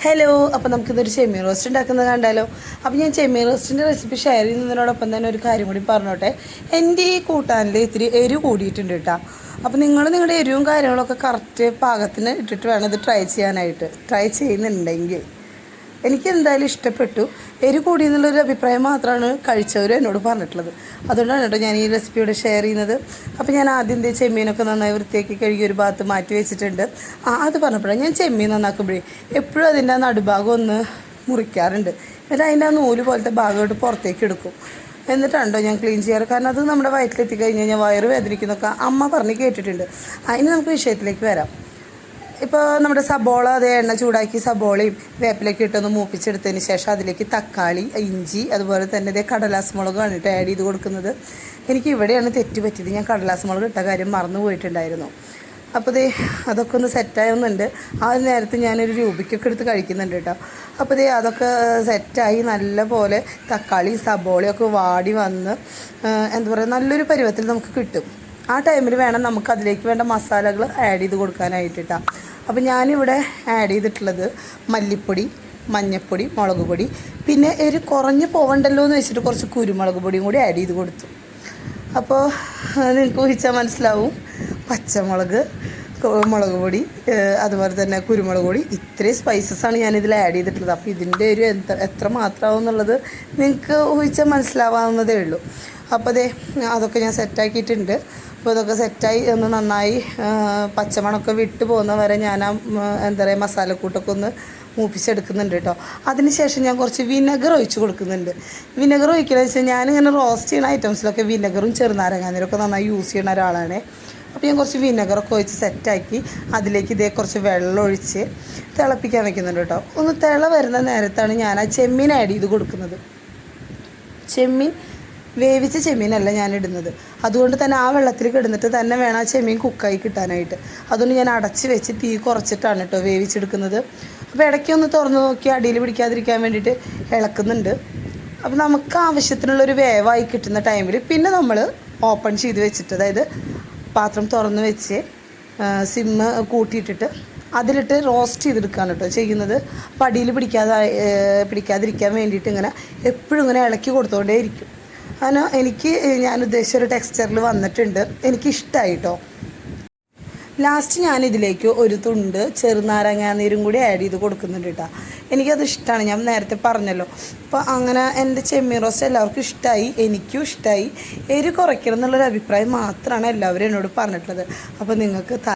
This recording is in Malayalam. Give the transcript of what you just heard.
ഹലോ, അപ്പോൾ നമുക്കിതൊരു ചെമ്മീൻ റോസ്റ്റ് ഉണ്ടാക്കുന്നത് കണ്ടാലോ. അപ്പോൾ ഞാൻ ചെമ്മീൻ റോസ്റ്റിൻ്റെ റെസിപ്പി ഷെയർ ചെയ്യുന്നതിനോടൊപ്പം തന്നെ ഒരു കാര്യം കൂടി പറഞ്ഞോട്ടെ. എൻ്റെ ഈ കൂട്ടാനിൽ ഇത്തിരി എരിവ് കൂടിയിട്ടുണ്ട് കേട്ടോ. അപ്പോൾ നിങ്ങൾ നിങ്ങളുടെ എരിവും കാര്യങ്ങളൊക്കെ കറക്റ്റ് പാകത്തിന് ഇട്ടിട്ട് വേണം ഇത് ട്രൈ ചെയ്യുന്നുണ്ടെങ്കിൽ. എനിക്ക് എന്തായാലും ഇഷ്ടപ്പെട്ടു. എരിവ് കൂടി എന്നുള്ളൊരു അഭിപ്രായം മാത്രമാണ് കഴിച്ചവരും എന്നോട് പറഞ്ഞിട്ടുള്ളത്. അതുകൊണ്ടാണ് കേട്ടോ ഞാൻ ഈ റെസിപ്പിയോട് ഷെയർ ചെയ്യുന്നത്. അപ്പോൾ ഞാൻ ആദ്യം ചെമ്മീനൊക്കെ നന്നായി വൃത്തിയാക്കി കഴുകി ഒരു ഭാഗത്ത് മാറ്റി വെച്ചിട്ടുണ്ട്. അത് പറഞ്ഞപ്പോഴാണ് ഞാൻ ചെമ്മീൻ നന്നാക്കുമ്പോഴേ എപ്പോഴും അതിൻ്റെ നടുഭാഗം ഒന്ന് മുറിക്കാറുണ്ട്. എന്നിട്ട് അതിൻ്റെ ആ നൂല് പോലത്തെ ഭാഗമായിട്ട് പുറത്തേക്ക് എടുക്കും. എന്നിട്ടാണോ ഞാൻ ക്ലീൻ ചെയ്യാറ്. കാരണം അത് നമ്മുടെ വയറ്റിലെത്തി കഴിഞ്ഞ് കഴിഞ്ഞാൽ വയറ് വേദനിക്കുന്നൊക്കെ അമ്മ പറഞ്ഞ് കേട്ടിട്ടുണ്ട്. അതിന് നമുക്ക് വിഷയത്തിലേക്ക് വരാം. ഇപ്പോൾ നമ്മുടെ സബോള എണ്ണ ചൂടാക്കി സബോളയും വേപ്പിലൊക്കെ ഇട്ടൊന്ന് മൂപ്പിച്ചെടുത്തതിന് ശേഷം അതിലേക്ക് തക്കാളി, ഇഞ്ചി, അതുപോലെ തന്നെ കടലാസ് മുളകാണ് ആഡ് ചെയ്ത് കൊടുക്കുന്നത്. എനിക്ക് ഇവിടെയാണ് തെറ്റ് പറ്റിയത്. ഞാൻ കടലാസ് മുളക് ഇട്ട കാര്യം മറന്നു പോയിട്ടുണ്ടായിരുന്നു. അപ്പോൾ അതൊക്കെ ഒന്ന് സെറ്റാവുന്നുണ്ട്. ആ നേരത്ത് ഞാനൊരു രൂപയ്ക്കൊക്കെ എടുത്ത് കഴിക്കുന്നുണ്ട് കേട്ടോ. അപ്പോൾ അതൊക്കെ സെറ്റായി നല്ല പോലെ തക്കാളി സബോളയൊക്കെ വാടി വന്ന് എന്താ പറയുക നല്ലൊരു പരുവത്തിൽ നമുക്ക് കിട്ടും. ആ ടൈമിൽ വേണം നമുക്ക് അതിലേക്ക് വേണ്ട മസാലകൾ ആഡ് ചെയ്ത് കൊടുക്കാനായിട്ടാ. അപ്പോൾ ഞാനിവിടെ ആഡ് ചെയ്തിട്ടുള്ളത് മല്ലിപ്പൊടി, മഞ്ഞൾപ്പൊടി, മുളക് പൊടി, പിന്നെ ഒരു കുറഞ്ഞ് പോവണ്ടല്ലോ എന്ന് വെച്ചിട്ട് കുറച്ച് കുരുമുളക് പൊടിയും കൂടി ആഡ് ചെയ്ത് കൊടുത്തു. അപ്പോൾ നിങ്ങൾക്ക് ഊഹിച്ചാൽ മനസ്സിലാവും. പച്ചമുളക്, മുളക് പൊടി, അതുപോലെ തന്നെ കുരുമുളക് പൊടി, ഇത്രയും സ്പൈസസാണ് ഞാനിതിൽ ആഡ് ചെയ്തിട്ടുള്ളത്. അപ്പോൾ ഇതിൻ്റെ ഒരു എത്ര മാത്രമാവും എന്നുള്ളത് നിങ്ങൾക്ക് ഊഹിച്ചാൽ മനസ്സിലാവാവുന്നതേ ഉള്ളൂ. അപ്പോൾ അതൊക്കെ ഞാൻ സെറ്റാക്കിയിട്ടുണ്ട്. അപ്പോൾ ഇതൊക്കെ സെറ്റായി ഒന്ന് നന്നായി പച്ചമണമൊക്കെ വിട്ട് പോകുന്ന വരെ ഞാൻ എന്താ പറയുക മസാലക്കൂട്ടൊക്കെ ഒന്ന് മൂപ്പിച്ചെടുക്കുന്നുണ്ട് കേട്ടോ. അതിനുശേഷം ഞാൻ കുറച്ച് വിനെഗർ ഒഴിച്ച് കൊടുക്കുന്നുണ്ട്. വിനെഗർ ഒഴിക്കണമെന്ന് വെച്ചാൽ ഞാനിങ്ങനെ റോസ്റ്റ് ചെയ്യുന്ന ഐറ്റംസിലൊക്കെ വിനെഗറും ചെറുനാരങ്ങാനീരൊക്കെ നന്നായി യൂസ് ചെയ്യുന്ന ഒരാളാണ്. അപ്പോൾ ഞാൻ കുറച്ച് വിനെഗറൊക്കെ ഒഴിച്ച് സെറ്റാക്കി അതിലേക്ക് കുറച്ച് വെള്ളം ഒഴിച്ച് തിളപ്പിക്കാൻ വെക്കുന്നുണ്ട് കേട്ടോ. ഒന്ന് തിള വരുന്ന നേരത്താണ് ഞാൻ ആ ചെമ്മീൻ ആഡ് ചെയ്ത് കൊടുക്കുന്നത്. ചെമ്മീൻ വേവിച്ച ചെമ്മീനല്ല ഞാൻ ഇടുന്നത്. അതുകൊണ്ട് തന്നെ ആ വെള്ളത്തിൽ കിടന്നിട്ട് തന്നെ വേണം ആ ചെമ്മീൻ കുക്കായി കിട്ടാനായിട്ട്. അതുകൊണ്ട് ഞാൻ അടച്ച് വെച്ച് തീ കുറച്ചിട്ടാണ് കേട്ടോ വേവിച്ചെടുക്കുന്നത്. അപ്പോൾ ഇടയ്ക്കൊന്ന് തുറന്ന് നോക്കി അടിയിൽ പിടിക്കാതിരിക്കാൻ വേണ്ടിയിട്ട് ഇളക്കുന്നുണ്ട്. അപ്പോൾ നമുക്ക് ആവശ്യത്തിനുള്ളൊരു വേവായി കിട്ടുന്ന ടൈമിൽ പിന്നെ നമ്മൾ ഓപ്പൺ ചെയ്ത് വെച്ചിട്ട്, അതായത് പാത്രം തുറന്ന് വെച്ച് സിമ്മ് കൂട്ടിയിട്ടിട്ട് അതിലിട്ട് റോസ്റ്റ് ചെയ്തെടുക്കുകയാണ് കേട്ടോ ചെയ്യുന്നത്. അപ്പോൾ അടിയിൽ പിടിക്കാതിരിക്കാൻ വേണ്ടിയിട്ട് ഇങ്ങനെ എപ്പോഴും ഇങ്ങനെ ഇളക്കി കൊടുത്തുകൊണ്ടേ ഇരിക്കും. കാരണം ഞാൻ ഉദ്ദേശിച്ച ഒരു ടെക്സ്ചറിൽ വന്നിട്ടുണ്ട്. എനിക്കിഷ്ടമായി കേട്ടോ. ലാസ്റ്റ് ഞാനിതിലേക്ക് ഒരു തുണ്ട് ചെറുനാരങ്ങാനീരും കൂടി ആഡ് ചെയ്ത് കൊടുക്കുന്നുണ്ട് കേട്ടോ. എനിക്കത് ഇഷ്ടമാണ്, ഞാൻ നേരത്തെ പറഞ്ഞല്ലോ. അപ്പോൾ അങ്ങനെ എൻ്റെ ചെമ്മീൻ റോസ്റ്റ് എല്ലാവർക്കും ഇഷ്ടമായി, എനിക്കും ഇഷ്ടമായി. എരിവ് കുറയ്ക്കണം എന്നുള്ളൊരു അഭിപ്രായം മാത്രമാണ് എല്ലാവരും എന്നോട് പറഞ്ഞിട്ടുള്ളത്. അപ്പോൾ നിങ്ങൾക്ക്